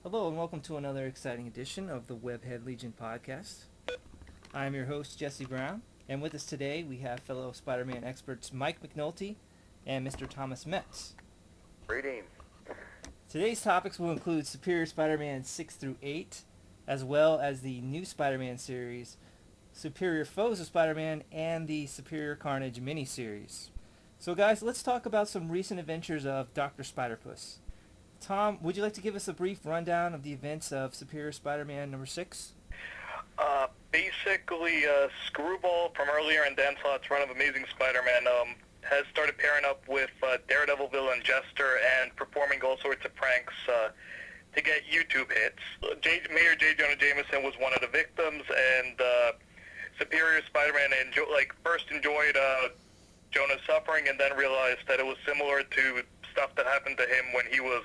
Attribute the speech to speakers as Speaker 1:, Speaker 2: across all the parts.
Speaker 1: Hello and welcome to another exciting edition of the Webhead Legion podcast. I am your host, Jesse Brown, and with us today we have fellow Spider-Man experts Mike McNulty and Mr. Thomas Metz.
Speaker 2: Greetings.
Speaker 1: Today's topics will include Superior Spider-Man 6 through 8, as well as the new Spider-Man series, Superior Foes of Spider-Man, and the Superior Carnage miniseries. So guys, let's talk about some recent adventures of Dr. Spider-Puss. Tom, would you like to give us a brief rundown of the events of Superior Spider-Man number 6?
Speaker 2: Basically, Screwball from earlier in Dan Slott's run of Amazing Spider-Man has started pairing up with Daredevil villain Jester and performing all sorts of pranks to get YouTube hits. Mayor J. Jonah Jameson was one of the victims, and Superior Spider-Man first enjoyed Jonah's suffering and then realized that it was similar to stuff that happened to him when he was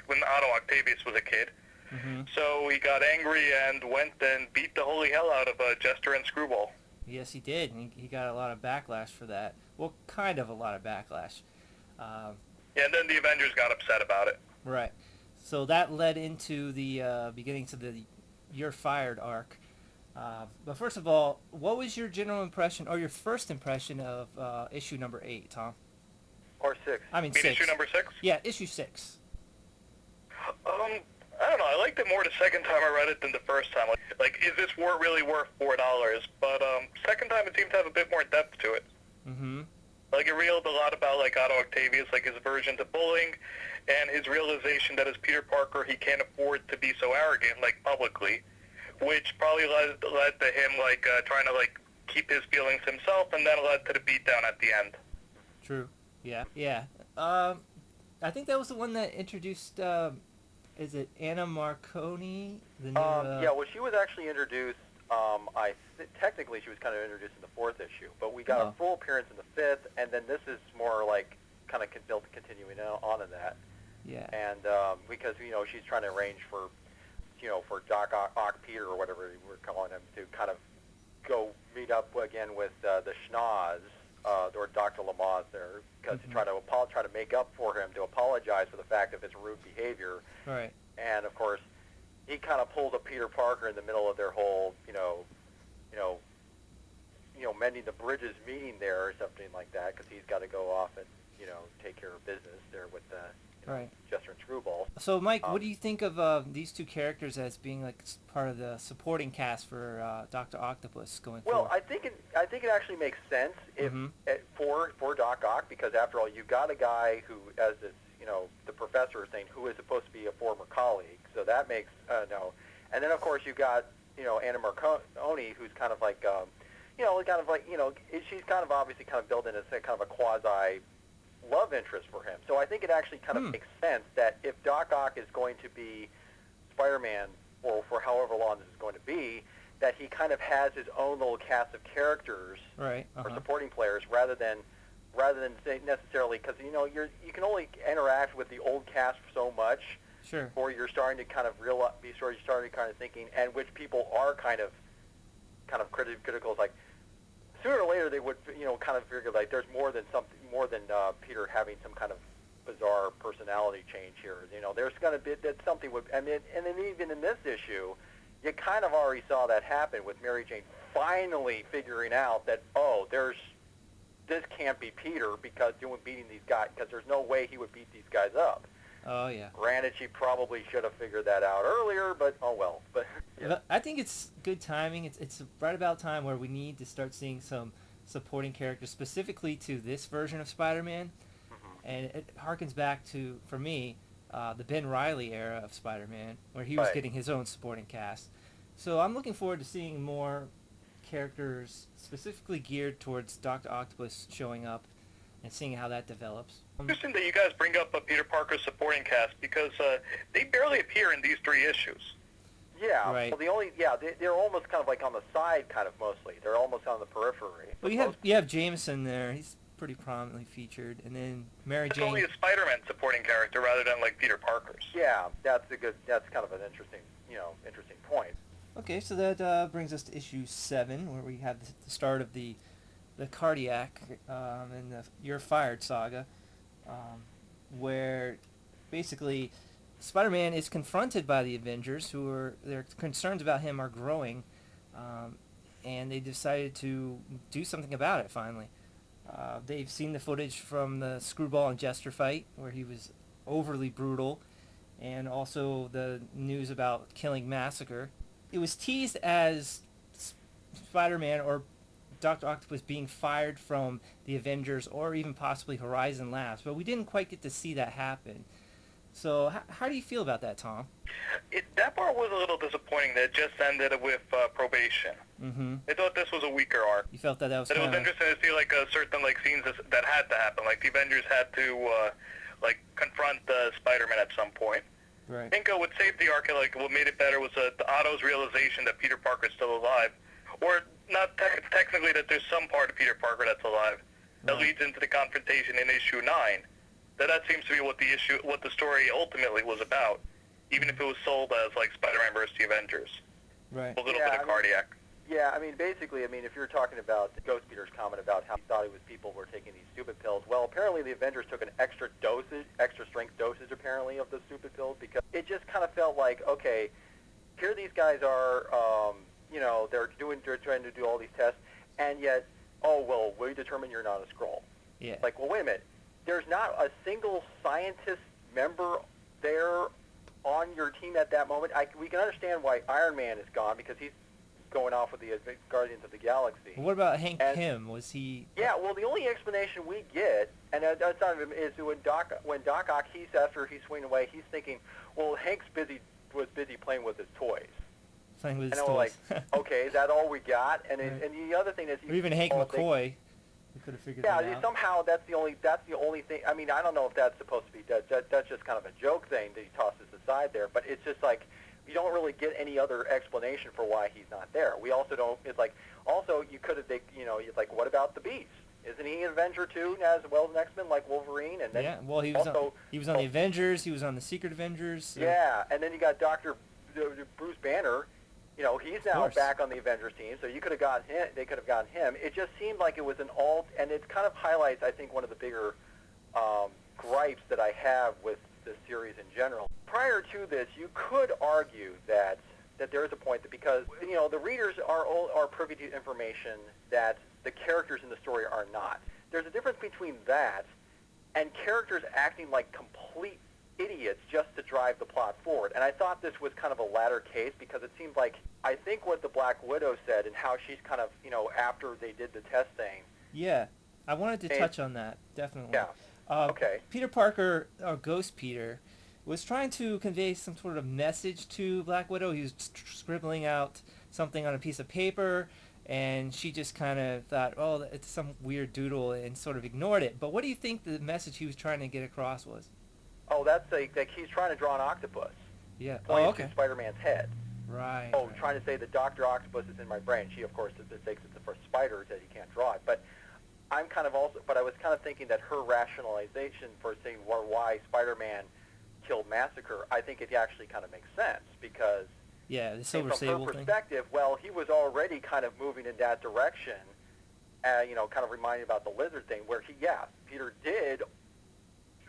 Speaker 2: when Otto Octavius was a kid.
Speaker 1: Mm-hmm.
Speaker 2: So he got angry and went and beat the holy hell out of Jester and Screwball.
Speaker 1: Yes, he did. He got a lot of backlash for that. Well, kind of a lot of backlash.
Speaker 2: Yeah, and then the Avengers got upset about it.
Speaker 1: Right. So that led into the beginnings of the You're Fired arc. But first of all, what was your general impression, or your first impression of issue number 8, Tom?
Speaker 2: Or 6.
Speaker 1: I mean,
Speaker 2: You
Speaker 1: 6.
Speaker 2: issue number 6?
Speaker 1: Yeah, issue 6.
Speaker 2: I don't know. I liked it more the second time I read it than the first time. Like, is this war really worth $4? But second time it seemed to have a bit more depth to it.
Speaker 1: Mm-hmm.
Speaker 2: Like, it reeled a lot about, like, Otto Octavius, like, his aversion to bullying, and his realization that as Peter Parker, he can't afford to be so arrogant, like, publicly, which probably led to him, like, trying to, like, keep his feelings himself, and then led to the beatdown at the end.
Speaker 1: True. Yeah. Yeah. I think that was the one that introduced, is it Anna Marconi? The new,
Speaker 3: Yeah, well, she was actually introduced, technically she was kind of introduced in the 4th issue, but we got a full appearance in the 5th, and then this is more like kind of built continuing on in that.
Speaker 1: Yeah.
Speaker 3: And because, she's trying to arrange for, for Doc Ock Peter or whatever we're calling him to kind of go meet up again with the Schnoz, or Dr. Lamaze there, because to try to make up for him, to apologize for the fact of his rude behavior.
Speaker 1: Right.
Speaker 3: And of course, he kind of pulled a Peter Parker in the middle of their whole, mending the bridges meeting there or something like that, because he's got to go off and, take care of business there with
Speaker 1: Right.
Speaker 3: Jester and Screwball.
Speaker 1: So, Mike, what do you think of these two characters as being like part of the supporting cast for Dr. Octopus going
Speaker 3: Well,
Speaker 1: forward?
Speaker 3: I think it actually makes sense if for Doc Ock, because after all, you got a guy who, as this, the professor is saying, who is supposed to be a former colleague. So that makes no. And then of course you got Anna Marconi, who's kind of like she's kind of obviously kind of built in as a kind of a quasi love interest for him. So I think it actually kind of makes sense that if Doc Ock is going to be Spider-Man or for however long this is going to be, that he kind of has his own little cast of characters
Speaker 1: Right.
Speaker 3: or supporting players rather than say necessarily, because you can only interact with the old cast so much.
Speaker 1: Sure.
Speaker 3: Or you're starting to kind of thinking, and which people are kind of critical. It's like sooner or later they would kind of figure like there's more than Peter having some kind of bizarre personality change here. There's going to be that something would, and then even in this issue, you kind of already saw that happen with Mary Jane finally figuring out that this can't be Peter because beating these guys, because there's no way he would beat these guys up.
Speaker 1: Oh, yeah.
Speaker 3: Granted, she probably should have figured that out earlier, but oh well. But yeah.
Speaker 1: But I think it's good timing. It's right about time where we need to start seeing some supporting characters specifically to this version of Spider-Man. And it harkens back to, for me, the Ben Reilly era of Spider-Man, where he was getting his own supporting cast. So I'm looking forward to seeing more characters specifically geared towards Dr. Octopus showing up and seeing how that develops.
Speaker 2: Interesting that you guys bring up Peter Parker's supporting cast, because they barely appear in these 3 issues.
Speaker 3: Yeah,
Speaker 1: Right.
Speaker 3: well, they're almost kind of like on the side, kind of mostly. They're almost on the periphery.
Speaker 1: Well, you have Jameson there. He's pretty prominently featured, and then Mary
Speaker 2: It's
Speaker 1: Jane.
Speaker 2: only a Spider-Man supporting character rather than like Peter Parker's.
Speaker 3: Yeah, that's kind of an interesting point.
Speaker 1: Okay, so that brings us to issue 7, where we have the start of the Cardiac and the You're Fired saga, where basically Spider-Man is confronted by the Avengers, who are their concerns about him are growing, and they decided to do something about it. Finally, they've seen the footage from the Screwball and Jester fight, where he was overly brutal, and also the news about killing Massacre. It was teased as Spider-Man or Dr. Octopus being fired from the Avengers or even possibly Horizon Labs, but we didn't quite get to see that happen. So how do you feel about that, Tom?
Speaker 2: That part was a little disappointing that it just ended with probation.
Speaker 1: Mm-hmm.
Speaker 2: I thought this was a weaker arc.
Speaker 1: You felt that was
Speaker 2: That it was interesting to see like certain like scenes that had to happen. Like the Avengers had to like confront Spider-Man at some point.
Speaker 1: Right.
Speaker 2: I think what saved the arc, like what made it better, was Otto's realization that Peter Parker's still alive, or not technically that there's some part of Peter Parker that's alive. That
Speaker 1: Right.
Speaker 2: leads into the confrontation in issue 9. That seems to be what the story ultimately was about, even if it was sold as like Spider-Man versus the Avengers.
Speaker 1: Right.
Speaker 2: A little bit of cardiac.
Speaker 3: Yeah, I mean, basically, I mean, if you're talking about Ghost Peter's comment about how he thought it was people were taking these stupid pills, well, apparently the Avengers took an extra strength dosage, apparently, of the stupid pills, because it just kind of felt like, okay, here these guys are, they're trying to do all these tests, and yet, oh, well, we determine you're not a Skrull.
Speaker 1: Yeah.
Speaker 3: Like, well, wait a minute. There's not a single scientist member there on your team at that moment. We can understand why Iron Man is gone, because he's going off with the Guardians of the Galaxy.
Speaker 1: What about Hank Pym? Was he?
Speaker 3: Yeah, well, the only explanation we get, and that's not even, is when Doc Ock, after he's swinging away, he's thinking, well, Hank's was busy playing with his toys.
Speaker 1: Playing with his
Speaker 3: and
Speaker 1: toys.
Speaker 3: Like, okay, is that all we got? And
Speaker 1: Right.
Speaker 3: and the other thing is,
Speaker 1: Or even Hank McCoy. We could have figured that out.
Speaker 3: Somehow that's the only thing. I mean, I don't know if that's supposed to be that's just kind of a joke thing that he tosses aside there, but it's just like you don't really get any other explanation for why he's not there. We also don't. It's like also you could have, it's like, what about the Beast? Isn't he an Avenger too, as well as an X-Men like Wolverine? And then
Speaker 1: Yeah, well, he was on the Avengers. He was on the Secret Avengers. So.
Speaker 3: Yeah, and then you got Dr. Bruce Banner. He's now
Speaker 1: course.
Speaker 3: back on the Avengers team, so you could have gotten him. They could have gotten him. It just seemed like it was an and it kind of highlights, I think, one of the bigger gripes that I have with this series in general. Prior to this, you could argue that there is a point that because the readers are privy to information that the characters in the story are not. There's a difference between that and characters acting like complete idiots just to drive the plot forward. And I thought this was kind of a latter case because it seemed like, I think what the Black Widow said and how she's kind of, after they did the test thing.
Speaker 1: Yeah, I wanted to touch on that, definitely.
Speaker 3: Yeah, okay.
Speaker 1: Peter Parker, or Ghost Peter, was trying to convey some sort of message to Black Widow. He was scribbling out something on a piece of paper, and she just kind of thought, oh, it's some weird doodle, and sort of ignored it. But what do you think the message he was trying to get across was?
Speaker 3: Oh, that's like he's trying to draw an octopus.
Speaker 1: Yeah.
Speaker 3: Pointing to Spider-Man's head.
Speaker 1: Right.
Speaker 3: Oh,
Speaker 1: right.
Speaker 3: Trying to say that Dr. Octopus is in my brain. She, of course, takes it for spiders that he can't draw it. But I was kind of thinking that her rationalization for saying why Spider-Man killed Massacre, I think it actually kind of makes sense because
Speaker 1: the Silver
Speaker 3: from
Speaker 1: Sable
Speaker 3: her
Speaker 1: thing.
Speaker 3: perspective, well, he was already kind of moving in that direction, kind of reminding about the lizard thing, where Peter did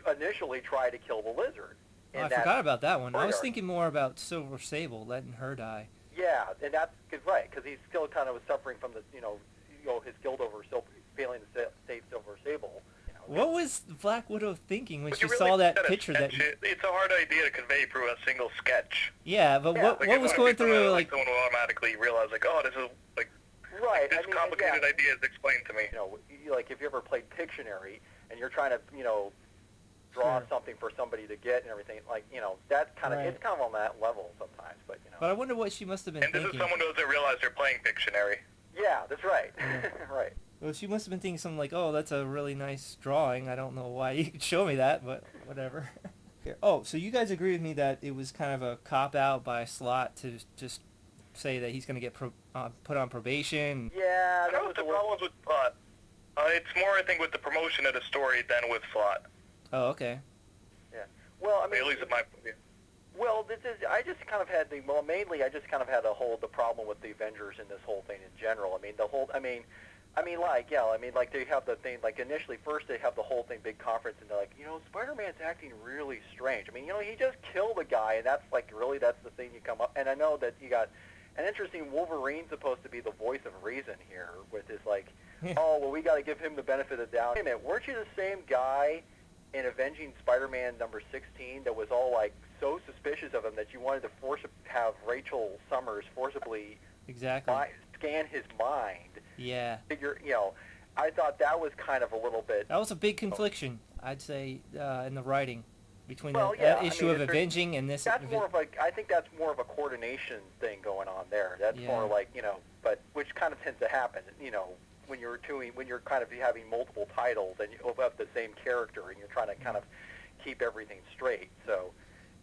Speaker 3: initially try to kill the lizard.
Speaker 1: Oh, I forgot about that one. I was
Speaker 3: arc.
Speaker 1: thinking more about Silver Sable, letting her die.
Speaker 3: Yeah, and that's right, because he still kind of was suffering from the, his guilt over failing to save Silver Sable.
Speaker 1: What was Black Widow thinking when
Speaker 2: But
Speaker 1: she
Speaker 2: you really
Speaker 1: saw that
Speaker 2: said a
Speaker 1: picture?
Speaker 2: sketch. It's a hard idea to convey through a single sketch.
Speaker 1: Yeah, but
Speaker 3: Yeah.
Speaker 1: what was going through
Speaker 2: like someone will automatically realize like, oh, this is like
Speaker 3: Right.
Speaker 2: this complicated idea is explained to me.
Speaker 3: Like if you ever played Pictionary and you're trying to, draw
Speaker 1: Sure.
Speaker 3: something for somebody to get and everything, like, that's kind of,
Speaker 1: Right.
Speaker 3: it's kind of on that level sometimes, but,
Speaker 1: But I wonder what she must have been
Speaker 2: And this
Speaker 1: thinking.
Speaker 2: is someone who doesn't realize they're playing Pictionary.
Speaker 3: Yeah, that's right.
Speaker 1: Yeah.
Speaker 3: Right.
Speaker 1: Well, she must have been thinking something like, oh, that's a really nice drawing. I don't know why you could show me that, but whatever. Oh, so you guys agree with me that it was kind of a cop-out by Slott to just say that he's going to get put on probation?
Speaker 3: Yeah,
Speaker 2: I know the problems with plot. It's more, I think, with the promotion of the story than with Slott.
Speaker 1: Oh, okay.
Speaker 3: Yeah. Well, I mean,
Speaker 2: At least in my point of view.
Speaker 3: well, I just kind of had mainly I just kind of had the problem with the Avengers and this whole thing in general. I mean, I mean, like, yeah, I mean, like, they have the thing, like, initially, first they have the whole thing, big conference, and they're like, Spider-Man's acting really strange. I mean, he just killed a guy, and that's, like, really, that's the thing you come up, and I know that you got an interesting Wolverine's supposed to be the voice of reason here, with his, like, oh, well, we got to give him the benefit of the doubt. Wait a minute, weren't you the same guy in Avenging Spider-Man number 16 that was all, like, so suspicious of him that you wanted to have Rachel Summers forcibly
Speaker 1: Exactly.
Speaker 3: scan his mind?
Speaker 1: Yeah.
Speaker 3: Figure, I thought that was kind of a little bit.
Speaker 1: That was a big confliction, I'd say, in the writing between
Speaker 3: Well,
Speaker 1: the
Speaker 3: yeah,
Speaker 1: issue of Avenging and this.
Speaker 3: That's more of a. I think that's more of a coordination thing going on there. That's more like but which kind of tends to happen. When you're kind of having multiple titles and you have the same character and you're trying to kind of keep everything straight. So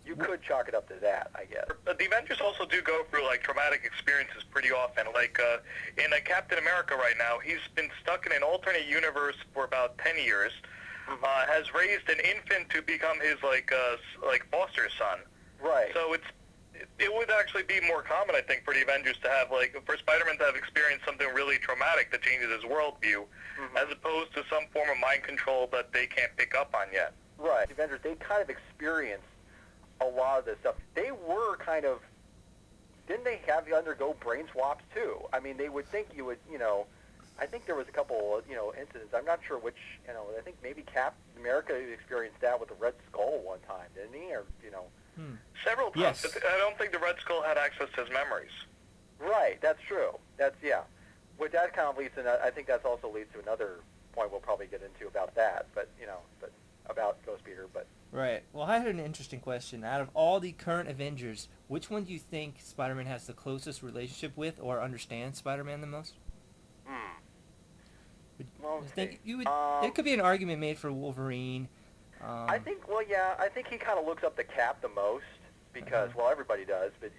Speaker 3: you could chalk it up to that, I guess.
Speaker 2: The Avengers also do go through like traumatic experiences pretty often. Like in Captain America right now, he's been stuck in an alternate universe for about 10 years. Has raised an infant to become his like foster son.
Speaker 3: Right.
Speaker 2: So it would actually be more common, I think, for the Avengers to have for Spider-Man to have experienced something really traumatic that changes his worldview, as opposed to some form of mind control that they can't pick up on yet.
Speaker 3: Right. The Avengers, they kind of experienced a lot of this stuff. They were kind of, didn't they have you undergo brain swaps too? I mean, they would think you would, I think there was a couple, incidents. I'm not sure which, I think maybe Captain America experienced that with the Red Skull one time, didn't he? Or,
Speaker 2: Several times.
Speaker 1: Yes.
Speaker 2: But I don't think the Red Skull had access to his memories.
Speaker 3: Right, that's true. That's, yeah. What that kind of leads to, I think that also leads to another point we'll probably get into about that, but about Ghost Peter, but.
Speaker 1: Right. Well, I had an interesting question. Out of all the current Avengers, which one do you think Spider-Man has the closest relationship with or understands Spider-Man the most?
Speaker 3: Okay.
Speaker 1: It could be an argument made for Wolverine.
Speaker 3: I think he kind of looks up to Cap the most because, everybody does, but,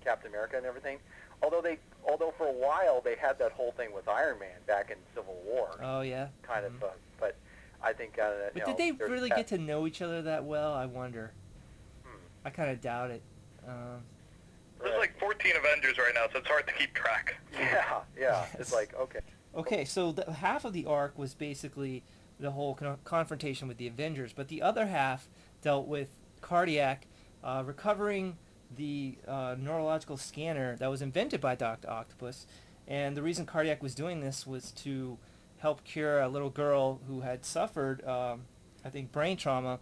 Speaker 3: Captain America and everything. Although for a while they had that whole thing with Iron Man back in Civil War.
Speaker 1: Oh, yeah.
Speaker 3: Kind of, but I think,
Speaker 1: But did they really get to know each other that well? I wonder. I kind of doubt it.
Speaker 2: There's like 14 Avengers right now, so it's hard to keep track.
Speaker 3: Yeah.
Speaker 1: Yes.
Speaker 3: It's like, okay.
Speaker 1: Okay, so half of the arc was basically the whole confrontation with the Avengers, but the other half dealt with Cardiac recovering the neurological scanner that was invented by Dr. Octopus, and the reason Cardiac was doing this was to help cure a little girl who had suffered, I think, brain trauma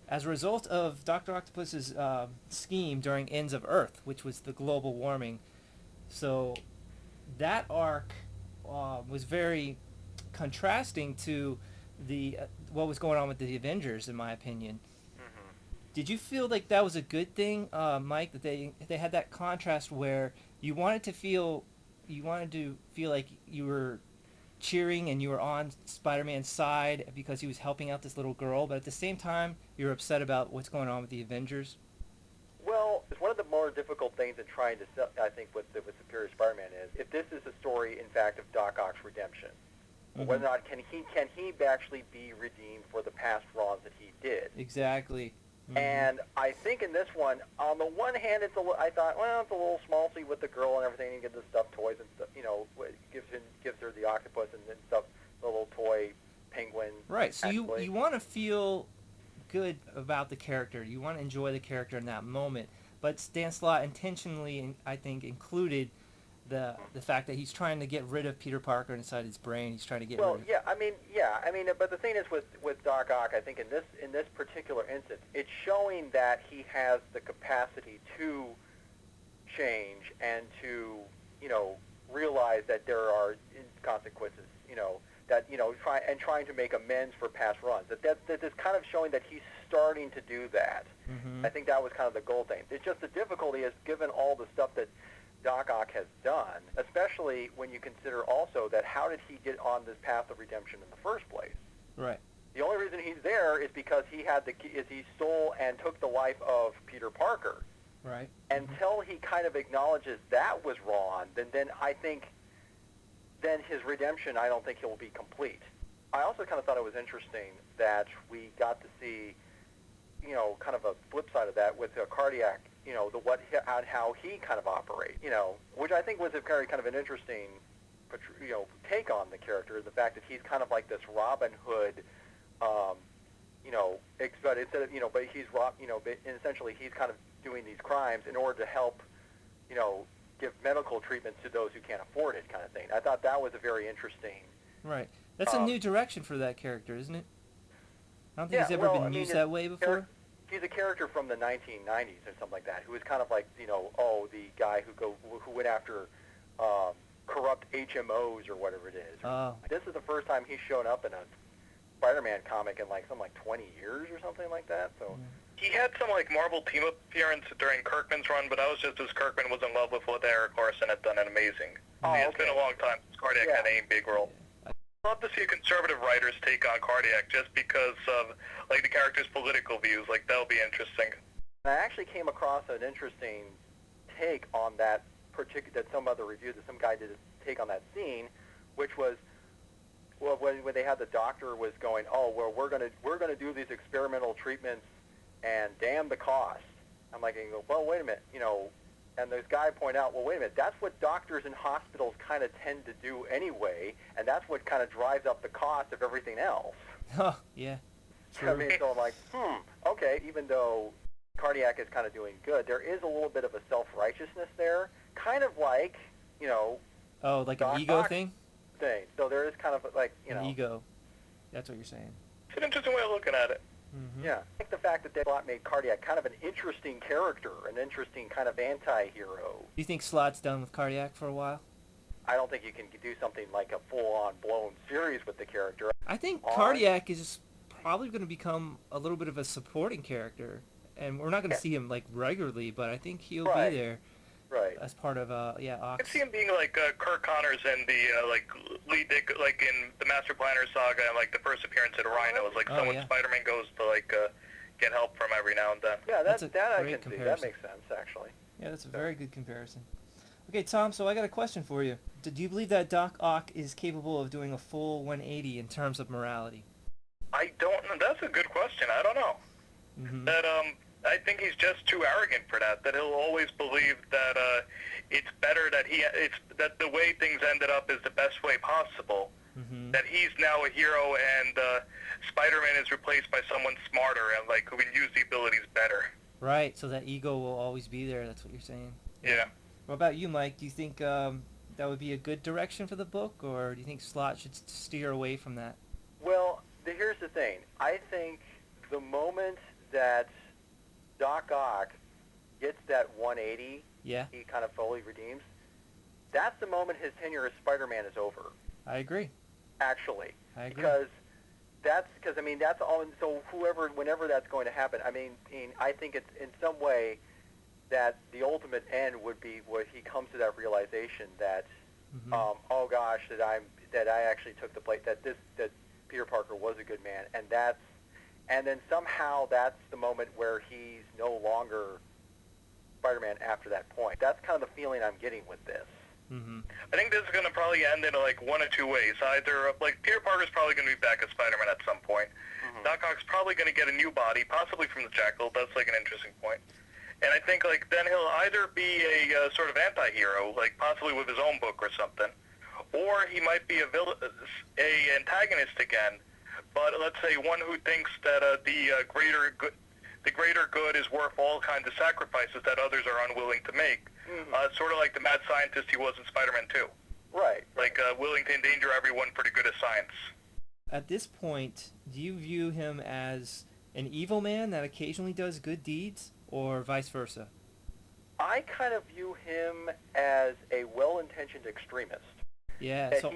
Speaker 1: as a result of Dr. Octopus's scheme during Ends of Earth, which was the global warming. So that arc was very contrasting to the what was going on with the Avengers, in my opinion. Did you feel like that was a good thing, Mike, that they had that contrast where you wanted to feel like you were cheering and you were on Spider-Man's side because he was helping out this little girl, but at the same time you were upset about what's going on with the Avengers?
Speaker 3: Well, it's one of the more difficult things in trying to sell, I think, with Superior Spider-Man is if this is a story, in fact, of Doc Ock's redemption. Whether or not can he actually be redeemed for the past wrongs that he did.
Speaker 1: Exactly.
Speaker 3: And I think in this one, on the one hand, I thought, well, it's a little schmaltzy with the girl and everything, and get the stuffed toys and stuff, gives her the octopus and stuff, the little toy penguin.
Speaker 1: Right. So you want to feel good about the character. You want to enjoy the character in that moment. But Stan Slott intentionally, I think, included the fact that he's trying to get rid of Peter Parker inside his brain. He's trying to get rid of...
Speaker 3: But the thing is with Doc Ock, I think in this particular instance, it's showing that he has the capacity to change and to, realize that there are consequences, trying to make amends for past runs. That is kind of showing that he's starting to do that. I think that was kind of the goal thing. It's just the difficulty is given all the stuff that Doc Ock has done, especially when you consider also that how did he get on this path of redemption in the first place?
Speaker 1: Right.
Speaker 3: The only reason he's there is because he stole and took the life of Peter Parker.
Speaker 1: Right.
Speaker 3: Until he kind of acknowledges that was wrong, then I think then his redemption, I don't think he'll be complete. I also kind of thought it was interesting that we got to see, kind of a flip side of that with Cardiac, how he kind of operates, which I think was a very kind of an interesting take on the character. The fact that he's kind of like this Robin Hood, but instead of but he's but essentially he's kind of doing these crimes in order to help, give medical treatments to those who can't afford it, kind of thing. I thought that was a very interesting.
Speaker 1: Right. That's a new direction for that character, isn't it? I don't think he's ever been used that way before.
Speaker 3: He's a character from the 1990s or something like that, who was kind of like, the guy who went after corrupt HMOs or whatever it is.
Speaker 1: Oh.
Speaker 3: This is the first time he's shown up in a Spider-Man comic in something like 20 years or something like that. So
Speaker 2: he had some Marvel team appearance during Kirkman's run, but that was just as Kirkman was in love with what Eric Larson had done, and amazing. It's been a long time since Cardiac had a big role. I'd love to see a conservative writer's take on Cardiac, just because of the character's political views. That'll be interesting.
Speaker 3: And I actually came across an interesting take on that some other review that some guy did a take on that scene, which was when they had the doctor was going, we're gonna do these experimental treatments and damn the cost. I'm like, well, wait a minute, and this guy pointed out, well, wait a minute, that's what doctors and hospitals kind of tend to do anyway, and that's what kind of drives up the cost of everything else.
Speaker 1: Oh, yeah. True.
Speaker 3: I mean, so I'm like, okay, even though Cardiac is kind of doing good, there is a little bit of a self-righteousness there, kind of like,
Speaker 1: Oh, like an ego thing?
Speaker 3: So there is kind of
Speaker 1: an ego. That's what you're saying.
Speaker 2: It's an interesting way of looking at it.
Speaker 1: Mm-hmm.
Speaker 3: Yeah, I think the fact that Dave Slott made Cardiac kind of an interesting character, an interesting kind of anti-hero.
Speaker 1: Do you think Slott's done with Cardiac for a while?
Speaker 3: I don't think you can do something like a full-on blown series with the character.
Speaker 1: I think Cardiac is probably going to become a little bit of a supporting character, and we're not going to see him regularly, but I think he'll be there.
Speaker 3: Right.
Speaker 1: As part of Ox.
Speaker 2: I could see him being Kirk Connors in the lead, in the Master Planner saga, and the first appearance at Rhino is someone Spider-Man goes to get help from every now and then.
Speaker 3: Yeah, that I
Speaker 1: great
Speaker 3: can see. That makes sense, actually.
Speaker 1: Yeah, that's a very good comparison. Okay, Tom, so I got a question for you. Do you believe that Doc Ock is capable of doing a full 180 in terms of morality?
Speaker 2: I don't know. That's a good question. I don't know.
Speaker 1: Mm-hmm.
Speaker 2: That I think he's just too arrogant for that. That he'll always believe that it's better that the way things ended up is the best way possible.
Speaker 1: Mm-hmm.
Speaker 2: That he's now a hero, and Spider-Man is replaced by someone smarter and who can use the abilities better.
Speaker 1: Right. So that ego will always be there. That's what you're saying.
Speaker 2: Yeah.
Speaker 1: What about you, Mike? Do you think that would be a good direction for the book, or do you think Slott should steer away from that?
Speaker 3: Well, here's the thing. I think the moment that Doc Ock gets that 180, he kind of fully redeems, that's the moment his tenure as Spider-Man is over.
Speaker 1: I agree.
Speaker 3: Actually.
Speaker 1: I agree.
Speaker 3: Because that's all, so whenever that's going to happen, I think it's in some way that the ultimate end would be where he comes to that realization that, oh gosh, that I actually took the plate, that Peter Parker was a good man, and then somehow that's the moment where he's no longer Spider-Man after that point. That's kind of the feeling I'm getting with this.
Speaker 1: Mm-hmm.
Speaker 2: I think this is going to probably end in one of two ways. Either Peter Parker's probably going to be back as Spider-Man at some point. Mm-hmm. Doc Ock's probably going to get a new body, possibly from the Jackal. That's an interesting point. And I think then he'll either be a sort of anti-hero, possibly with his own book or something, or he might be a antagonist again. But let's say one who thinks that the greater good is worth all kinds of sacrifices that others are unwilling to make. Mm-hmm. Sort of like the mad scientist he was in Spider-Man 2.
Speaker 3: Right.
Speaker 2: Willing to endanger everyone for the good of science.
Speaker 1: At this point, do you view him as an evil man that occasionally does good deeds, or vice versa?
Speaker 3: I kind of view him as a well-intentioned extremist.
Speaker 1: Yeah, so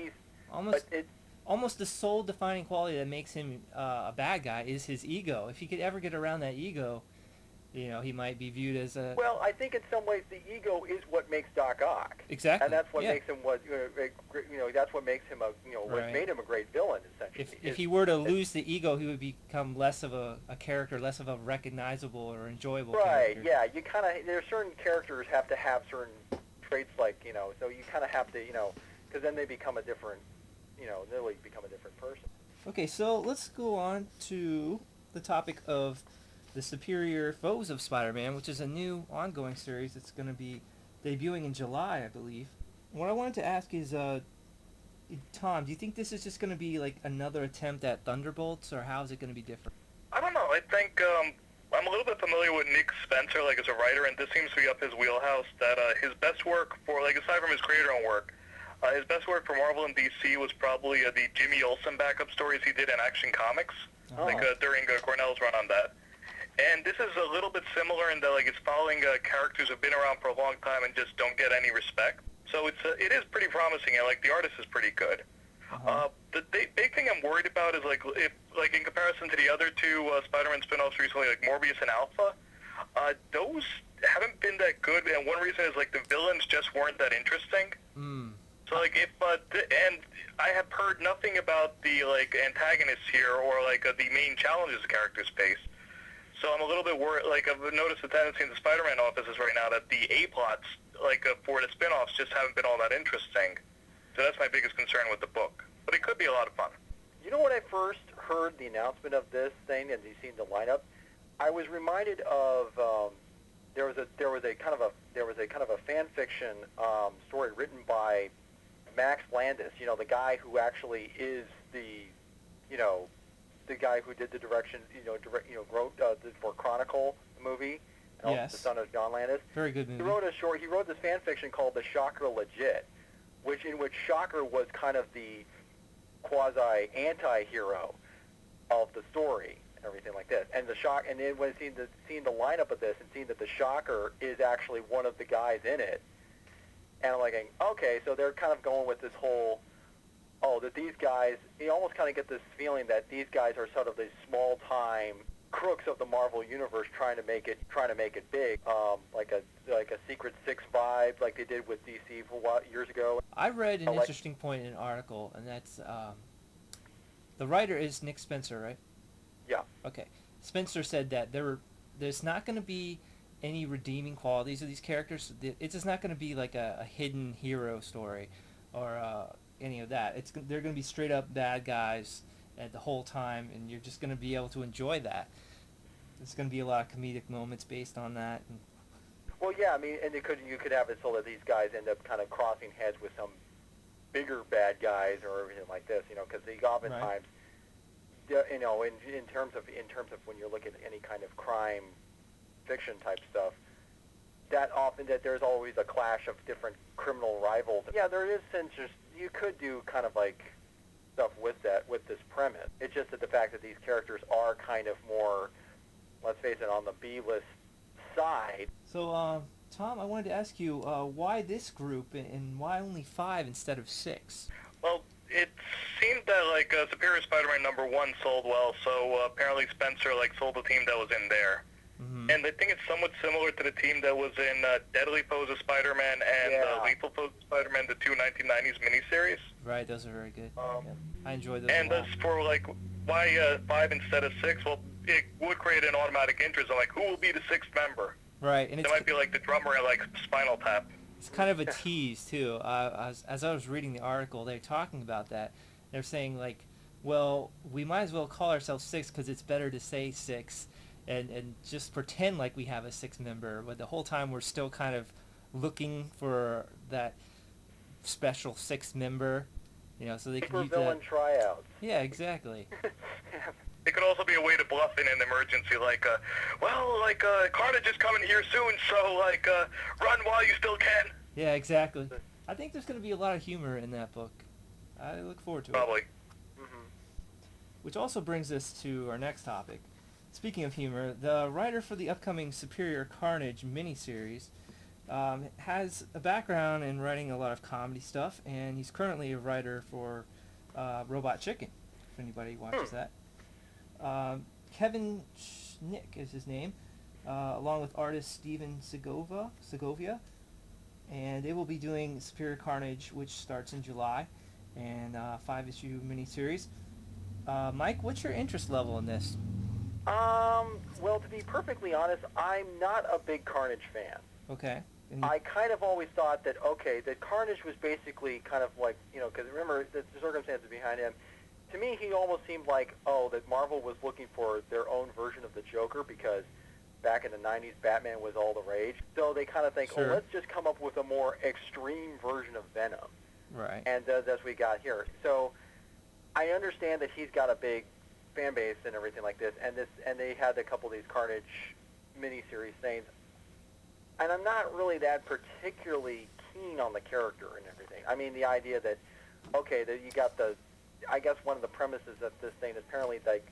Speaker 1: almost the sole defining quality that makes him a bad guy is his ego. If he could ever get around that ego, he might be viewed as a...
Speaker 3: Well, I think in some ways the ego is what makes Doc Ock.
Speaker 1: Exactly.
Speaker 3: And that's what makes him that's what makes him what made him a great villain, essentially.
Speaker 1: If he were to lose the ego, he would become less of a character, less of a recognizable or enjoyable character.
Speaker 3: Right, yeah. You kind of... There's certain characters have to have certain traits so you kind of have to, because then they become a different... they'll become a different person.
Speaker 1: Okay, so let's go on to the topic of the Superior Foes of Spider-Man, which is a new ongoing series that's going to be debuting in July, I believe. What I wanted to ask is, Tom, do you think this is just going to be like another attempt at Thunderbolts, or how is it going to be different?
Speaker 2: I don't know. I think I'm a little bit familiar with Nick Spencer, like as a writer, and this seems to be up his wheelhouse. That his best work for, like, aside from his creator-owned work, his best work for Marvel and DC was probably the Jimmy Olsen backup stories he did in Action Comics, during Cornell's run on that. And this is a little bit similar in that, like, it's following characters who've been around for a long time and just don't get any respect. So it is pretty promising, and, like, the artist is pretty good. The big thing I'm worried about is, like, if, like, in comparison to the other two Spider-Man spin-offs recently, like Morbius and Alpha, those haven't been that good, and one reason is, like, the villains just weren't that interesting. So, like, if, and I have heard nothing about the, like, antagonists here or, like, the main challenges the characters face. So I'm a little bit worried, like, I've noticed a tendency in the Spider-Man offices right now that the A-plots, like, for the spin-offs just haven't been all that interesting. So that's my biggest concern with the book. But it could be a lot of fun.
Speaker 3: You know, when I first heard the announcement of this thing and you seen the lineup, I was reminded of there was a kind of a fan fiction story written by Max Landis. You know, the guy who actually is the guy who did the direction. Wrote for Chronicle, the movie.
Speaker 1: Yes.
Speaker 3: The son of John Landis.
Speaker 1: Very good movie.
Speaker 3: He wrote this fan fiction called The Shocker Legit, in which Shocker was kind of the quasi anti-hero of the story and everything like this. And then when seeing the lineup of this and seeing that the Shocker is actually one of the guys in it, and I'm like, okay, so they're kind of going with this whole, that these guys, you almost kind of get this feeling that these guys are sort of these small-time crooks of the Marvel universe trying to make it big, like a Secret Six vibe, like they did with DC years ago.
Speaker 1: I read an interesting point in an article, and that's the writer is Nick Spencer, right?
Speaker 3: Yeah.
Speaker 1: Okay. Spencer said that there's not going to be any redeeming qualities of these characters. It's just not going to be like a hidden hero story or any of that. They're going to be straight up bad guys at the whole time, and you're just going to be able to enjoy that. There's going to be a lot of comedic moments based on that.
Speaker 3: Well, yeah, I mean, and you could have it so that these guys end up kind of crossing heads with some bigger bad guys or everything like this, because they oftentimes, in terms of when you're looking at any kind of crime fiction type stuff, that there's always a clash of different criminal rivals. Yeah, there is you could do kind of like stuff with this premise. It's just that the fact that these characters are kind of more, let's face it, on the B-list side.
Speaker 1: So, Tom, I wanted to ask you, why this group and why only 5 instead of 6?
Speaker 2: Well, it seemed that, like, Superior Spider-Man #1 sold well, so apparently Spencer, like, sold the team that was in there. Mm-hmm. And I think it's somewhat similar to the team that was in Deadly Pose of Spider-Man and Lethal Pose of Spider-Man, the two 1990s miniseries.
Speaker 1: Right, those are very good. I enjoyed those
Speaker 2: and
Speaker 1: a lot.
Speaker 2: as for, like, why 5 instead of 6, well, it would create an automatic interest on, like, who will be the 6th member?
Speaker 1: Right. And
Speaker 2: it might be, like, the drummer at, like, Spinal Tap.
Speaker 1: It's kind of a tease, too. As I was reading the article, they're talking about that. They're saying, like, well, we might as well call ourselves 6 because it's better to say 6 and just pretend like we have a 6th member, but the whole time we're still kind of looking for that special 6th member, so they can use
Speaker 3: villain tryouts.
Speaker 1: Yeah, exactly.
Speaker 2: It could also be a way to bluff in an emergency, like, Carnage is coming here soon, so, like, run while you still can.
Speaker 1: Yeah, exactly. I think there's going to be a lot of humor in that book. I look forward to it.
Speaker 2: Probably.
Speaker 1: Mm-hmm. Which also brings us to our next topic. Speaking of humor, the writer for the upcoming Superior Carnage miniseries has a background in writing a lot of comedy stuff, and he's currently a writer for Robot Chicken, if anybody watches that. Kevin Schnick is his name, along with artist Steven Segovia, and they will be doing Superior Carnage, which starts in July, and 5-issue miniseries. Mike, what's your interest level in this?
Speaker 3: Well, to be perfectly honest, I'm not a big Carnage fan.
Speaker 1: Okay.
Speaker 3: I kind of always thought that Carnage was basically kind of like, because remember the circumstances behind him. To me, he almost seemed like, that Marvel was looking for their own version of the Joker because back in the 90s, Batman was all the rage. So they kind of think,
Speaker 1: sure.
Speaker 3: Let's just come up with a more extreme version of Venom.
Speaker 1: Right.
Speaker 3: And that's what we got here. So I understand that he's got a big fan base and everything like this, and they had a couple of these Carnage miniseries things. And I'm not really that particularly keen on the character and everything. I mean, the idea that, okay, that you got I guess one of the premises of this thing is apparently like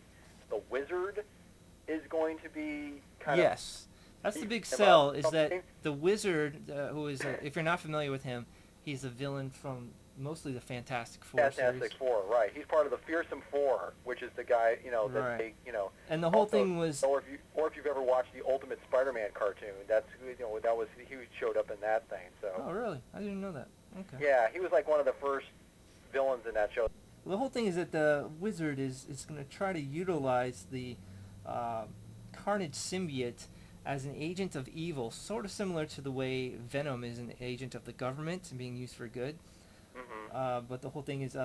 Speaker 3: the Wizard is going to be kind of...
Speaker 1: Yes. That's the big sell, is that the Wizard, who is, if you're not familiar with him, he's a villain from mostly the Fantastic Four series.
Speaker 3: Fantastic Four, right. He's part of the Fearsome Four, which is the guy, that
Speaker 1: Right.
Speaker 3: they,
Speaker 1: And the whole
Speaker 3: also,
Speaker 1: thing was...
Speaker 3: Or if you've ever watched the Ultimate Spider-Man cartoon, that was, he showed up in that thing, so...
Speaker 1: Oh, really? I didn't know that. Okay.
Speaker 3: Yeah, he was like one of the first villains in that show.
Speaker 1: The whole thing is that the Wizard is going to try to utilize the Carnage symbiote as an agent of evil, sort of similar to the way Venom is an agent of the government and being used for good.
Speaker 3: Mm-hmm.
Speaker 1: But the whole thing is,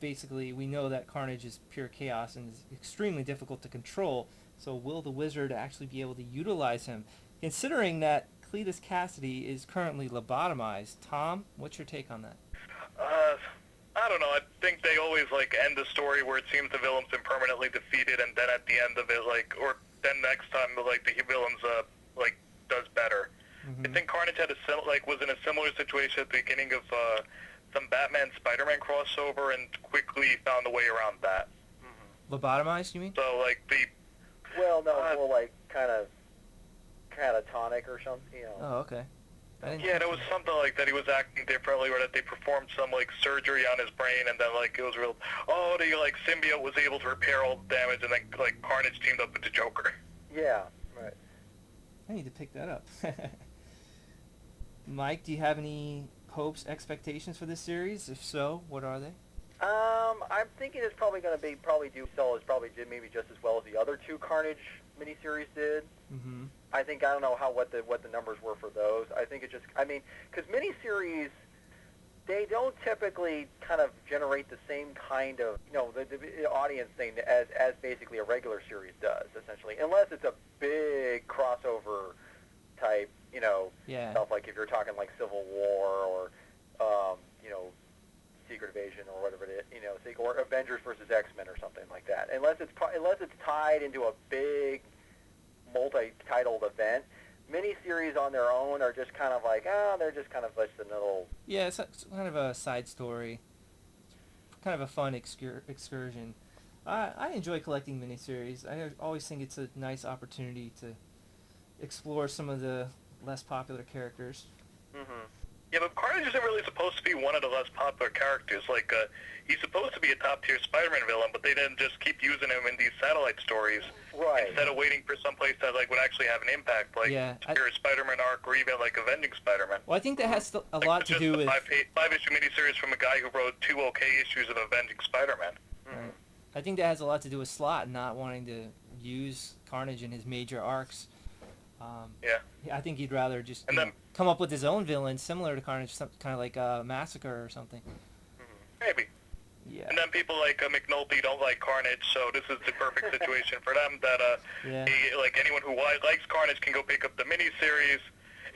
Speaker 1: basically, we know that Carnage is pure chaos and is extremely difficult to control. So will the Wizard actually be able to utilize him? Considering that Cletus Cassidy is currently lobotomized. Tom, what's your take on that?
Speaker 2: I don't know. I think they always end the story where it seems the villain's been permanently defeated, and then at the end of it, or then next time, the villain's does better.
Speaker 1: Mm-hmm.
Speaker 2: I think Carnage had was in a similar situation at the beginning of some Batman Spider-Man crossover, and quickly found a way around that.
Speaker 3: Mm-hmm.
Speaker 1: Lobotomized, you mean?
Speaker 2: So
Speaker 3: Well, no, more like kind of catatonic or something,
Speaker 1: Oh, okay.
Speaker 2: Yeah, there was something like that. He was acting differently, or that they performed some surgery on his brain, and then it was real. Oh, the symbiote was able to repair all the damage, and then Carnage teamed up with the Joker.
Speaker 3: Yeah, right.
Speaker 1: I need to pick that up. Mike, do you have any hopes, expectations for this series? If so, what are they?
Speaker 3: I'm thinking it's probably going to did maybe just as well as the other two Carnage miniseries did.
Speaker 1: Mm-hmm.
Speaker 3: I don't know what the numbers were for those. I think because miniseries, they don't typically kind of generate the same kind of, the audience thing as basically a regular series does, essentially, unless it's a big crossover type,
Speaker 1: Yeah.
Speaker 3: stuff like if you're talking like Civil War or, Secret Invasion or whatever it is, or Avengers versus X-Men or something like that. Unless it's tied into a big multi-titled event, miniseries on their own are just kind of they're just kind of just a little...
Speaker 1: Yeah, it's kind of a side story. Kind of a fun excursion. I enjoy collecting miniseries. I always think it's a nice opportunity to explore some of the less popular characters.
Speaker 3: Mm-hmm.
Speaker 2: Yeah, but Carnage isn't really supposed to be one of the less popular characters. He's supposed to be a top-tier Spider-Man villain, but they didn't just keep using him in these satellite stories.
Speaker 3: Right.
Speaker 2: Instead of waiting for someplace that would actually have an impact, Superior Spider-Man arc, or even Avenging Spider-Man.
Speaker 1: Well, I think that has a lot to do with...
Speaker 2: five-issue miniseries from a guy who wrote 2 okay issues of Avenging Spider-Man.
Speaker 3: Mm-hmm.
Speaker 1: Right. I think that has a lot to do with Slott not wanting to use Carnage in his major arcs.
Speaker 2: Yeah.
Speaker 1: I think he'd rather just
Speaker 2: And then-
Speaker 1: come up with his own villain similar to Carnage, kind of like Massacre or something.
Speaker 2: Maybe.
Speaker 1: Yeah.
Speaker 2: And then people like McNulty don't like Carnage, so this is the perfect situation for them. That
Speaker 1: Yeah.
Speaker 2: anyone who likes Carnage can go pick up the miniseries.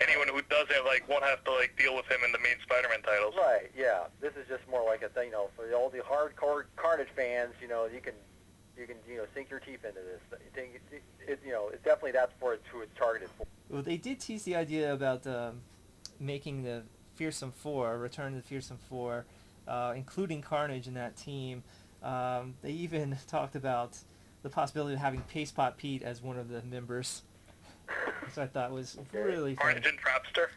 Speaker 2: Anyone who doesn't won't have to deal with him in the main Spider-Man titles.
Speaker 3: Right, yeah. This is just more like a thing, for all the hardcore Carnage fans, you can sink your teeth into this. It's definitely that's who it's targeted for.
Speaker 1: Well, they did tease the idea about making the Fearsome Four, Return to the Fearsome Four, including Carnage in that team. They even talked about the possibility of having Paste Pot Pete as one of the members, which I thought was really fun.
Speaker 2: Carnage and Trapster.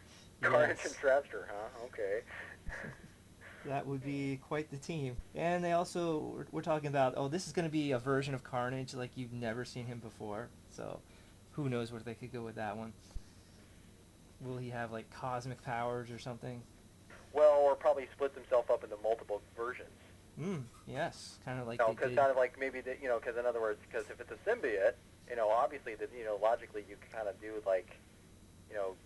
Speaker 3: Carnage
Speaker 1: Yes.
Speaker 3: and Trapster, huh? Okay.
Speaker 1: That would be quite the team. And they also were talking about, this is going to be a version of Carnage like you've never seen him before. So who knows where they could go with that one. Will he have cosmic powers or something?
Speaker 3: Well, or probably splits himself up into multiple versions.
Speaker 1: Yes, kind of like
Speaker 3: No,
Speaker 1: they
Speaker 3: because
Speaker 1: did.
Speaker 3: kind of like maybe because in other words, because if it's a symbiote, obviously that logically you can kind of do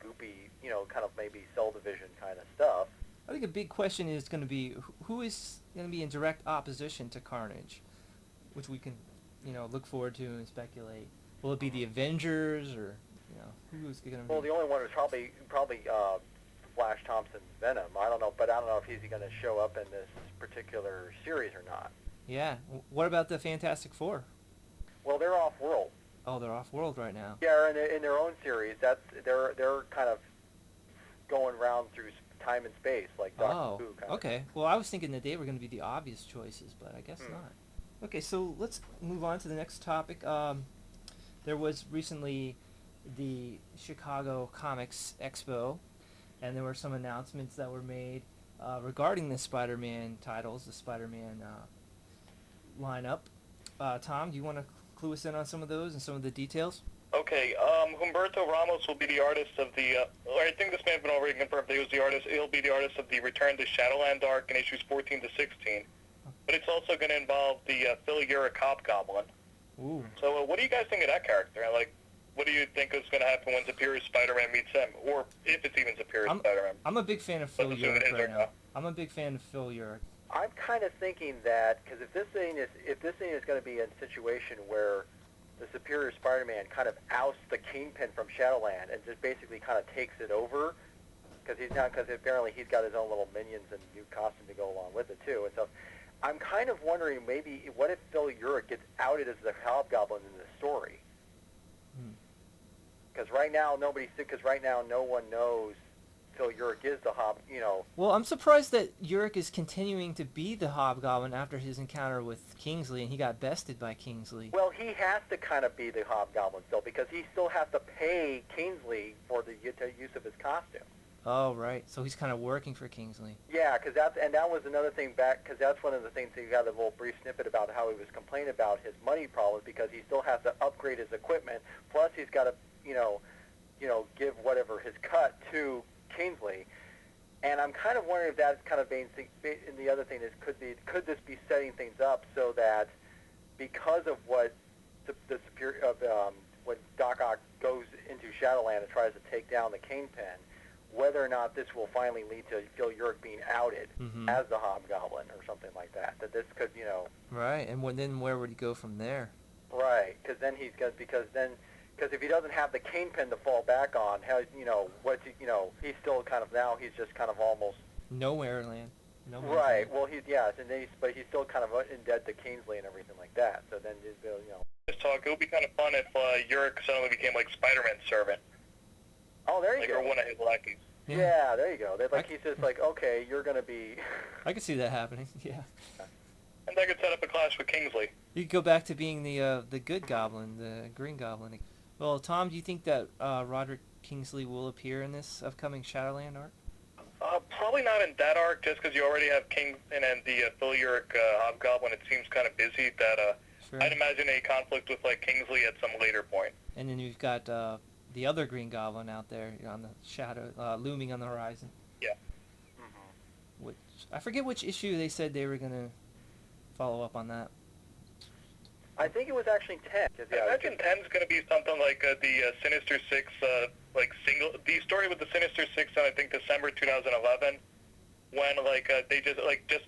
Speaker 3: goopy, kind of maybe cell division kind of stuff.
Speaker 1: I think a big question is going to be who is going to be in direct opposition to Carnage, which we can, look forward to and speculate. Will it be the Avengers or, who's going to be?
Speaker 3: Well, the only one is probably Flash Thompson's Venom. I don't know, but I don't know if he's going to show up in this particular series or not.
Speaker 1: Yeah. What about the Fantastic Four?
Speaker 3: Well, they're off-world.
Speaker 1: Oh, they're off-world right now.
Speaker 3: Yeah, in their own series. They're kind of going around through time and space, like Doctor Who. Kind
Speaker 1: Okay. Well, I was thinking that they were going to be the obvious choices, but I guess not. Okay, so let's move on to the next topic. There was recently the Chicago Comics Expo, and there were some announcements that were made regarding the Spider-Man titles, the Spider-Man lineup. Tom, do you want to clue us in on some of those and some of the details?
Speaker 2: Okay, Humberto Ramos will be the artist of the, or I think this may have been already confirmed, he was the artist, he'll be the artist of the Return to Shadowland arc in issues 14 to 16. But it's also going to involve the Phil Urich Hobgoblin.
Speaker 1: Ooh.
Speaker 2: So what do you guys think of that character? Like, what do you think is going to happen when Superior Spider-Man meets him? Or if it's even Superior Spider-Man?
Speaker 1: I'm a big fan of Phil
Speaker 2: Let's assume it
Speaker 1: Urich
Speaker 2: is
Speaker 1: right
Speaker 2: or
Speaker 1: now.
Speaker 2: not.
Speaker 1: I'm a big fan of Phil Urich.
Speaker 3: I'm kind of thinking that, because if this thing is going to be a situation where the Superior Spider-Man kind of ousts the Kingpin from Shadowland and just basically kind of takes it over, because apparently he's got his own little minions and new costume to go along with it too. And so I'm kind of wondering, maybe what if Phil Urich gets outed as the Hobgoblin in the story? Because right now no one knows Phil Urich is the
Speaker 1: Well, I'm surprised that Urich is continuing to be the Hobgoblin after his encounter with Kingsley, and he got bested by Kingsley.
Speaker 3: Well, he has to kind of be the Hobgoblin still, because he still has to pay Kingsley for the use of his costume.
Speaker 1: Oh, right. So he's kind of working for Kingsley.
Speaker 3: Yeah, because that was another thing because that's one of the things that you got a little brief snippet about how he was complaining about his money problems, because he still has to upgrade his equipment, plus he's got to, give whatever his cut to Kingsley. And I'm kind of wondering if that's kind of being, and the other thing is, could this be setting things up so that because of what the superior of when Doc Ock goes into Shadowland and tries to take down the Kingpin, whether or not this will finally lead to Phil Urich being outed as the Hobgoblin or something like that. That this could,
Speaker 1: Right, and then where would he go from there?
Speaker 3: Right, because if he doesn't have the Kingpin to fall back on, he's still kind of now he's just kind of almost
Speaker 1: Nowhere land.
Speaker 3: Right. Well, but he's still kind of indebted to Kingsley and everything like that. So then,
Speaker 2: Just talk. It would be kind of fun if Urich suddenly became like Spider-Man's servant.
Speaker 3: Oh, there you
Speaker 2: go.
Speaker 3: go.
Speaker 2: Or one of his lackeys.
Speaker 3: Yeah, there you go. He's just like, okay, you're gonna be.
Speaker 1: I could see that happening. Yeah.
Speaker 2: And that could set up a clash with Kingsley.
Speaker 1: You could go back to being the good Goblin, the Green Goblin. Well, Tom, do you think that Roderick Kingsley will appear in this upcoming Shadowland arc?
Speaker 2: Probably not in that arc, just because you already have Kingpin and the Phil Urich Hobgoblin. It seems kind of busy. That
Speaker 1: Sure.
Speaker 2: I'd imagine a conflict with like Kingsley at some later point.
Speaker 1: And then you've got the other Green Goblin out there on the shadow, looming on the horizon.
Speaker 2: Yeah.
Speaker 1: Which I forget which issue they said they were gonna follow up on that.
Speaker 3: I think it was actually 10.
Speaker 2: I imagine 10's going to be something like the Sinister Six, the story with the Sinister Six on I think December 2011, when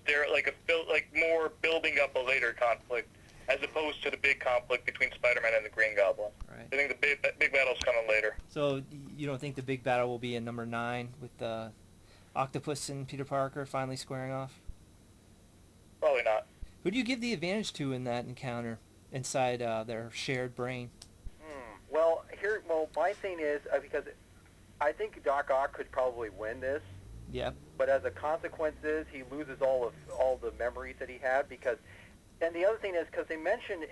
Speaker 2: they're more building up a later conflict as opposed to the big conflict between Spider-Man and the Green Goblin.
Speaker 1: Right.
Speaker 2: I think the big battle's coming later.
Speaker 1: So you don't think the big battle will be in number 9 with Octopus and Peter Parker finally squaring off?
Speaker 2: Probably not.
Speaker 1: Who do you give the advantage to in that encounter inside their shared brain?
Speaker 3: Well, my thing is, because I think Doc Ock could probably win this.
Speaker 1: Yep.
Speaker 3: But as a consequence is, he loses all the memories that he had, and the other thing is, because they mentioned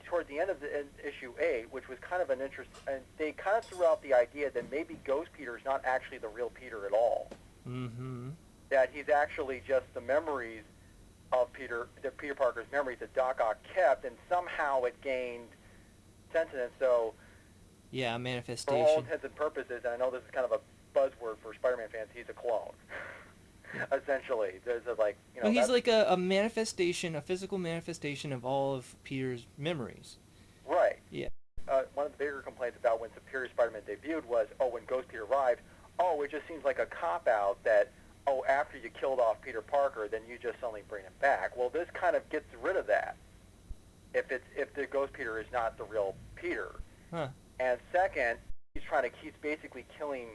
Speaker 3: towards the end of issue 8, which was kind of an interest, and they kind of threw out the idea that maybe Ghost Peter is not actually the real Peter at all.
Speaker 1: Mm-hmm.
Speaker 3: That he's actually just the memories of Peter Parker's memories that Doc Ock kept, and somehow it gained sentience. So,
Speaker 1: yeah, manifestation.
Speaker 3: for all intents and purposes, and I know this is kind of a buzzword for Spider-Man fans, he's a clone. Essentially, there's
Speaker 1: Well, he's like a manifestation, a physical manifestation of all of Peter's memories.
Speaker 3: Right.
Speaker 1: Yeah.
Speaker 3: One of the bigger complaints about when Superior Spider-Man debuted was, when Ghost Peter arrived, it just seems like a cop-out that, after you killed off Peter Parker, then you just suddenly bring him back. Well, this kind of gets rid of that. If the Ghost Peter is not the real Peter.
Speaker 1: Huh.
Speaker 3: And second, he's basically killing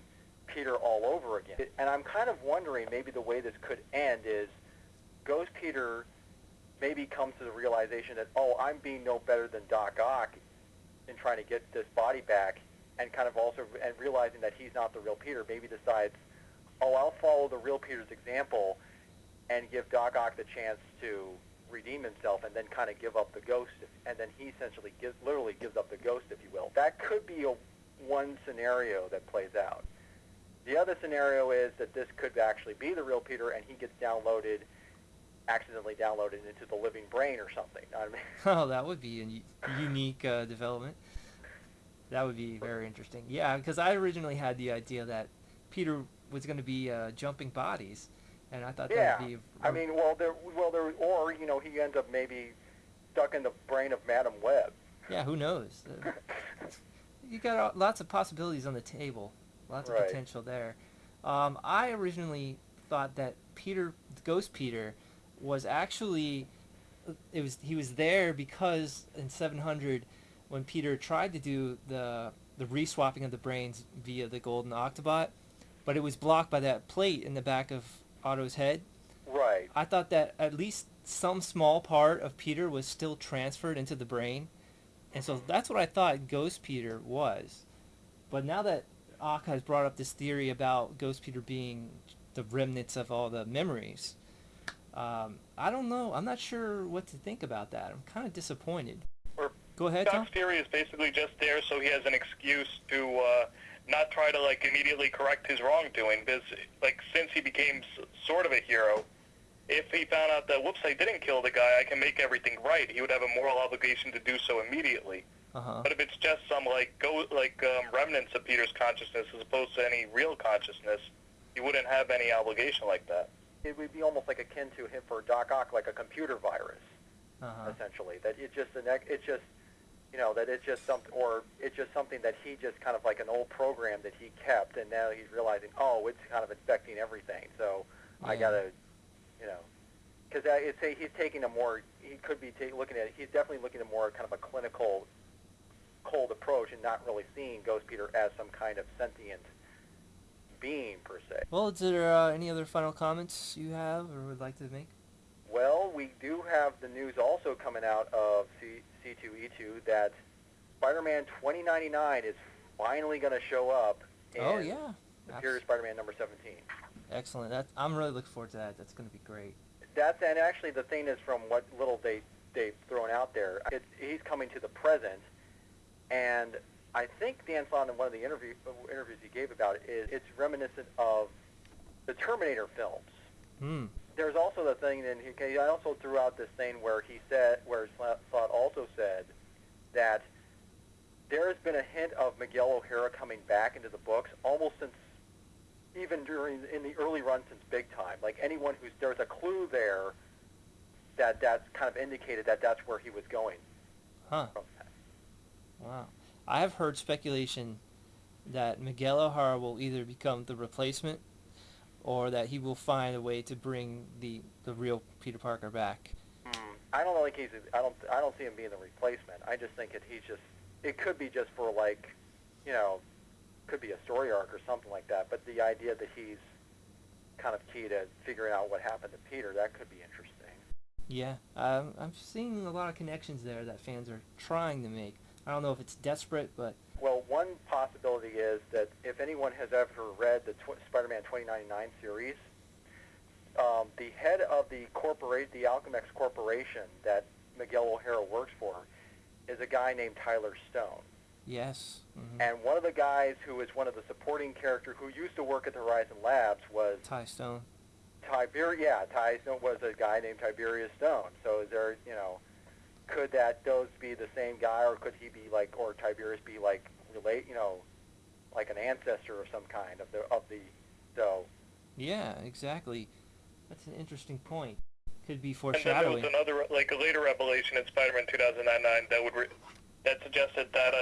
Speaker 3: Peter all over again. And I'm kind of wondering maybe the way this could end is Ghost Peter maybe comes to the realization that, oh, I'm being no better than Doc Ock in trying to get this body back, and kind of also and realizing that he's not the real Peter, maybe decides, oh, I'll follow the real Peter's example and give Doc Ock the chance to redeem himself, and then kind of give up the ghost, and then he essentially literally gives up the ghost, if you will. That could be one scenario that plays out. The other scenario is that this could actually be the real Peter, and he gets accidentally downloaded into the living brain or something. I mean,
Speaker 1: Oh, that would be a unique development. That would be very interesting. Yeah, because I originally had the idea that Peter was going to be jumping bodies, and I thought that would be.
Speaker 3: I mean, or he ends up maybe stuck in the brain of Madam Web.
Speaker 1: Yeah, who knows? You got lots of possibilities on the table, lots of
Speaker 3: Right.
Speaker 1: potential there. I originally thought that Ghost Peter, was actually he was there because in 700, when Peter tried to do the re-swapping of the brains via the Golden Octobot, but it was blocked by that plate in the back of Otto's head.
Speaker 3: Right.
Speaker 1: I thought that at least some small part of Peter was still transferred into the brain, and so that's what I thought Ghost Peter was. But now that Ock has brought up this theory about Ghost Peter being the remnants of all the memories, I don't know. I'm not sure what to think about that. I'm kind of disappointed.
Speaker 2: Or
Speaker 1: Go ahead, Tom.
Speaker 2: Doc's theory is basically just there so he has an excuse to not try to immediately correct his wrongdoing, because since he became sort of a hero, if he found out that, whoops, I didn't kill the guy, I can make everything right, he would have a moral obligation to do so immediately.
Speaker 1: Uh-huh.
Speaker 2: But if it's just some remnants of Peter's consciousness as opposed to any real consciousness, he wouldn't have any obligation like that.
Speaker 3: It would be almost like akin to him for Doc Ock, like a computer virus, essentially. That it's just that it's just something that he just kind of like an old program that he kept, and now he's realizing, oh, it's kind of infecting everything. So I gotta, because he's taking a more, he could be looking at it. He's definitely looking at more kind of a clinical, cold approach, and not really seeing Ghost Peter as some kind of sentient being per se.
Speaker 1: Well, is there any other final comments you have or would like to make?
Speaker 3: Well, we do have the news also coming out of C2E2 that Spider-Man 2099 is finally going to show up in Superior Spider-Man number 17.
Speaker 1: Excellent. I'm really looking forward to that. That's going to be great.
Speaker 3: And actually the thing is, from what little they've thrown out there, he's coming to the present, and I think Dan Slott, in one of the interviews he gave about it, it's reminiscent of the Terminator films. There's also the thing, and he also threw out this thing where Slott also said that there has been a hint of Miguel O'Hara coming back into the books almost since, even in the early run since Big Time. Like anyone there's a clue there that's kind of indicated that that's where he was going.
Speaker 1: Huh. Wow. I have heard speculation that Miguel O'Hara will either become the replacement, or that he will find a way to bring the real Peter Parker back.
Speaker 3: I don't think I don't see him being the replacement. I just think it could be just for could be a story arc or something like that. But the idea that he's kind of key to figuring out what happened to Peter, that could be interesting.
Speaker 1: Yeah, I'm seeing a lot of connections there that fans are trying to make. I don't know if it's desperate, but...
Speaker 3: Well, one possibility is that if anyone has ever read the Spider-Man 2099 series, the head of the Alchemax Corporation that Miguel O'Hara works for is a guy named Tyler Stone.
Speaker 1: Yes. Mm-hmm.
Speaker 3: And one of the guys who is one of the supporting characters who used to work at the Horizon Labs was...
Speaker 1: Ty Stone.
Speaker 3: Ty Stone was a guy named Tiberius Stone. So is there, could those be the same guy, or could he be or Tiberius be relate, like an ancestor of some kind so.
Speaker 2: Yeah,
Speaker 1: exactly. That's an interesting point. Could be
Speaker 2: And
Speaker 1: foreshadowing.
Speaker 2: then there was a later revelation in Spider-Man 2099 that suggested that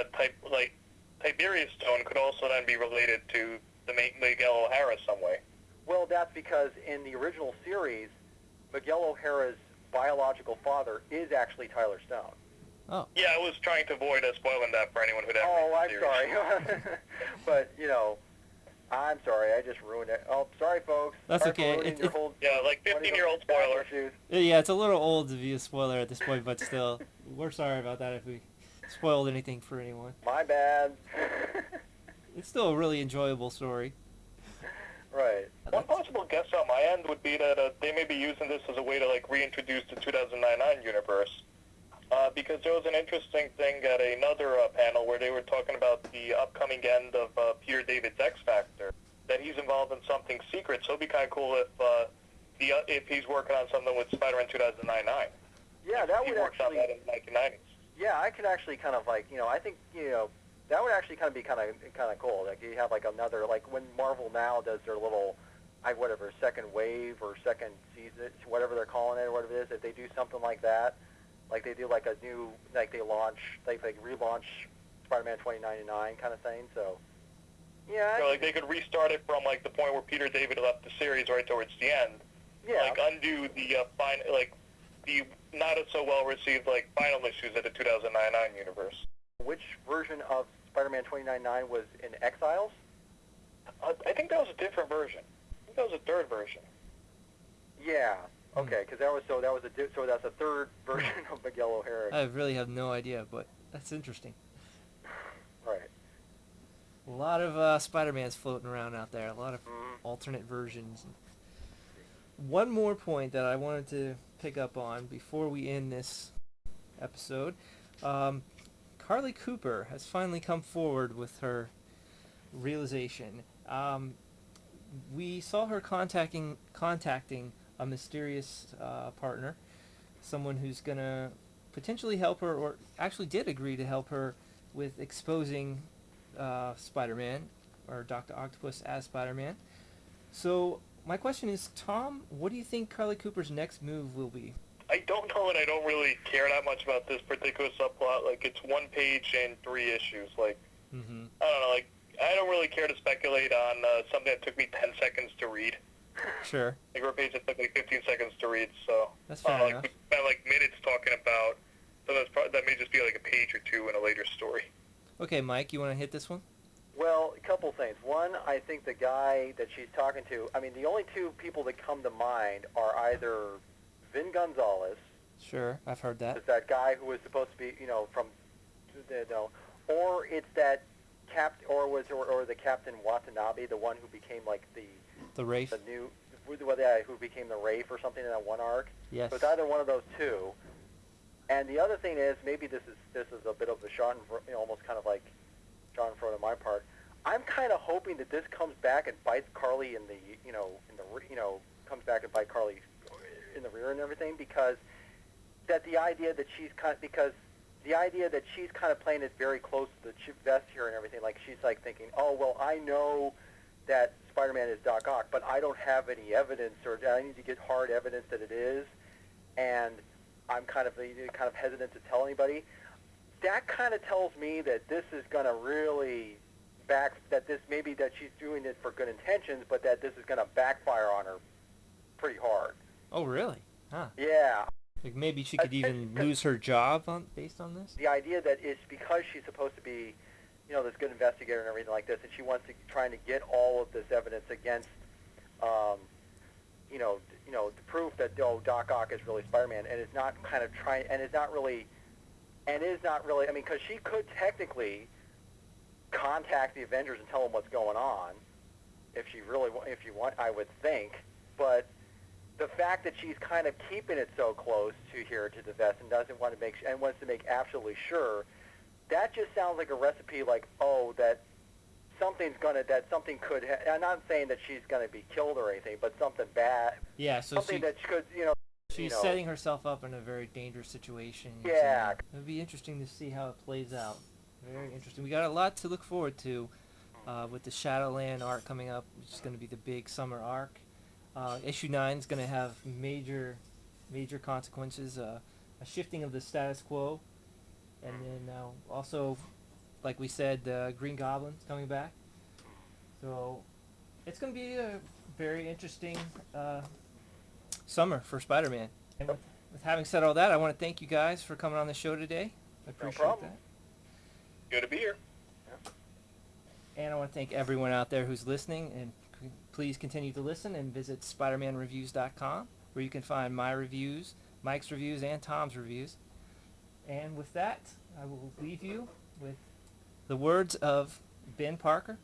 Speaker 2: Tiberius Stone could also then be related to the Miguel O'Hara some way.
Speaker 3: Well, that's because in the original series, Miguel O'Hara's biological father is actually Tyler Stone.
Speaker 1: Oh.
Speaker 2: Yeah, I was trying to avoid spoiling that for anyone who'd ever read the series.
Speaker 3: I'm sorry. But, I'm sorry, I just ruined it. Oh, sorry, folks.
Speaker 1: That's
Speaker 3: Sorry for
Speaker 1: okay.
Speaker 3: ruining your whole
Speaker 2: Yeah, like 15-year-old spoiler.
Speaker 3: issues.
Speaker 1: Yeah, it's a little old to be a spoiler at this point, but still, we're sorry about that if we spoiled anything for anyone.
Speaker 3: My bad.
Speaker 1: It's still a really enjoyable story.
Speaker 3: Right.
Speaker 2: One possible guess on my end would be that they may be using this as a way to like reintroduce the 2099 universe. Because there was an interesting thing at another panel where they were talking about the upcoming end of Peter David's X Factor, that he's involved in something secret. So it'd be kind of cool if he's working on something with Spider-Man 2099.
Speaker 3: Yeah, that
Speaker 2: He
Speaker 3: would
Speaker 2: worked on
Speaker 3: actually.
Speaker 2: that in the 1990s.
Speaker 3: Yeah, I could actually kind of like, I think, that would actually kind of be kind of cool. Like you have like another, like when Marvel now does their little, whatever, second wave or second season, whatever they're calling it or whatever it is, if they do something like that, like they do like a new, like they relaunch Spider-Man 2099 kind of thing. So, yeah.
Speaker 2: So like they could restart it from like the point where Peter David left the series right towards the end.
Speaker 3: Yeah.
Speaker 2: Like undo the the not so well received like final issues of the 2099 universe.
Speaker 3: Which version of Spider-Man 2099 was in Exiles?
Speaker 2: I think that was a different version. I think that was a third version.
Speaker 3: Yeah. Okay, because so that's a third version of Miguel O'Hara.
Speaker 1: I really have no idea, but that's interesting.
Speaker 3: Right.
Speaker 1: A lot of Spider-Mans floating around out there. A lot of
Speaker 3: Mhm.
Speaker 1: alternate versions. One more point that I wanted to pick up on before we end this episode. Carly Cooper has finally come forward with her realization. We saw her contacting a mysterious partner, someone who's going to potentially help her, or actually did agree to help her with exposing Spider-Man, or Dr. Octopus as Spider-Man. So my question is, Tom, what do you think Carly Cooper's next move will be?
Speaker 2: I don't know, and I don't really care that much about this particular subplot. Like, it's 1 page and 3 issues. Like,
Speaker 1: Mm-hmm.
Speaker 2: I don't know. Like, I don't really care to speculate on something that took me 10 seconds to read.
Speaker 1: Sure.
Speaker 2: Like, a page that took me 15 seconds to read. So
Speaker 1: That's fair enough.
Speaker 2: we spent like minutes talking about something that may just be like a page or two in a later story.
Speaker 1: Okay, Mike, you want to hit this one?
Speaker 3: Well, a couple things. One, I think the guy that she's talking to, the only two people that come to mind are either Vin Gonzalez,
Speaker 1: Sure, I've heard that.
Speaker 3: is that guy who was supposed to be, from, or it's that or the Captain Watanabe, the one who became like
Speaker 1: The Wraith?
Speaker 3: the new, who became the Wraith or something in that one arc.
Speaker 1: Yes.
Speaker 3: So it's either one of those two. And the other thing is, maybe this is a bit of a almost kind of like Schadenfreude on my part. I'm kind of hoping that this comes back and bites Carly comes back and bites Carly in the rear and everything, because the idea that she's kind of playing it very close to the vest here and everything, like she's like thinking, oh well, I know that Spider-Man is Doc Ock, but I don't have any evidence, or I need to get hard evidence that it is, and I'm kind of hesitant to tell anybody. That kind of tells me that this is going to really that she's doing it for good intentions, but that this is going to backfire on her pretty hard.
Speaker 1: Oh, really? Huh.
Speaker 3: Yeah.
Speaker 1: Like maybe she could even lose her job based on this?
Speaker 3: The idea that it's because she's supposed to be, this good investigator and everything like this, and she wants to trying to get all of this evidence against, the proof that Doc Ock is really Spider-Man, and is not kind of trying, and is not really, because she could technically contact the Avengers and tell them what's going on, if she want, I would think, but the fact that she's kind of keeping it so close to the vest and wants to make absolutely sure, that just sounds like a recipe, like, that something could. I'm not saying that she's going to be killed or anything, but something bad.
Speaker 1: Yeah, so
Speaker 3: something that could,
Speaker 1: she's setting herself up in a very dangerous situation.
Speaker 3: Yeah.
Speaker 1: So it would be interesting to see how it plays out. Very interesting. We got a lot to look forward to with the Shadowland arc coming up, which is going to be the big summer arc. Issue 9 is going to have major consequences, a shifting of the status quo, and then also, like we said, Green Goblin's coming back. So it's going to be a very interesting summer for Spider-Man. And with having said all that, I want to thank you guys for coming on the show today. I appreciate
Speaker 3: problem.
Speaker 1: that.
Speaker 2: Good to be here.
Speaker 1: And I want to thank everyone out there who's listening, and please continue to listen and visit SpiderManReviews.com, where you can find my reviews, Mike's reviews, and Tom's reviews. And with that, I will leave you with the words of Ben Parker.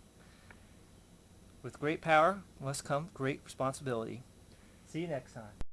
Speaker 1: With great power must come great responsibility. See you next time.